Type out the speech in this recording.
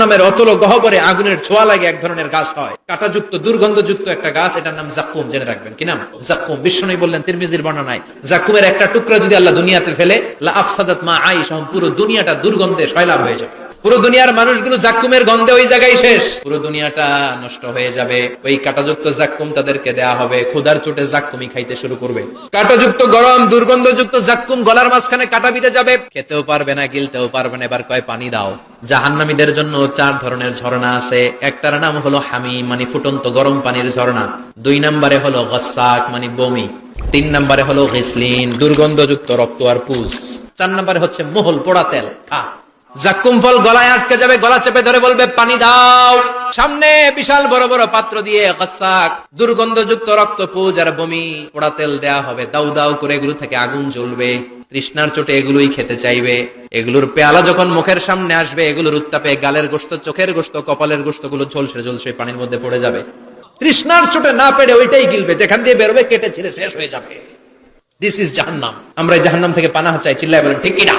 জাহান্নামের অতল গহ্বরে আগুনের ছোঁয়া লাগে এক ধরনের গাছ হয়, কাঁটাযুক্ত দুর্গন্ধযুক্ত একটা গাছ, এটার নাম জাক্কুম। জেনে রাখবেন কি নাম? জাক্কুম। বিশ্বনবী বললেন তিরমিজির বর্ণনায়, জাক্কুমের একটা টুকরা যদি আল্লাহ দুনিয়াতে ফেলে, লা আফসাদাত মা আইশা, পুরো দুনিয়াটা দুর্গন্ধে সয়লাব হয়ে যাবে। পুরো দুনিয়ার মানুষগুলো জাক্কুমের গন্ধে ওই জায়গায় শেষ, পুরো দুনিয়াটা নষ্ট হয়ে যাবে। ওই কাঁটাযুক্ত জাক্কুম তাদেরকে দেয়া হবে, ক্ষুধার চোটে জাক্কুমই খাইতে শুরু করবে। কাঁটাযুক্ত গরম দুর্গন্ধযুক্ত জাক্কুম গলার মাঝখানে কাঁটা বিঁধে যাবে, খেতেও পারবে না, গিলতেও পারবে না। এবার কয় পানি দাও। জাহান্নামীদের জন্য 4 ধরনের ঝর্ণা আছে। একটার নাম হলো হামিম, মানে ফুটন্ত গরম পানির ঝর্ণা। 2 নম্বরে হলো গাসসাক, মানে বমি। 3 নম্বরে হলো গিসলিন, দুর্গন্ধযুক্ত রক্ত আর পুষ। 4 নম্বরে হচ্ছে মোহল, পোড়া তেল। খা। জাক্কুম ফল গলায় আটকে যাবে, গলা চেপে ধরে বলবে পানি দাও। সামনে বিশাল বড় বড় পাত্র দিয়ে গাসসাক, দুর্গন্ধযুক্ত রক্ত, পুজ আর বমি, পোড়া তেল দেয়া হবে। দাউ দাউ করে এগুলো থেকে আগুন জ্বলবে। তৃষ্ণার চোটে এগুলোই খেতে চাইবে। এগুলোর পেয়ালা যখন মুখের সামনে আসবে, এগুলোর উত্তাপে গালের গোশত, চোখের গোশত, কপালের গোশত গুলো ঝলসে ঝলসে পানির মধ্যে পড়ে যাবে। তৃষ্ণার চোটে না পেরে ওইটাই গিলবে, যেখান দিয়ে বেরোবে কেটে ছিঁড়ে শেষ হয়ে যাবে। দিস ইজ জাহান্নাম। আমরা এই জাহান্নাম থেকে পানাহ চাই। চিল্লায় বলেন ঠিক কিনা?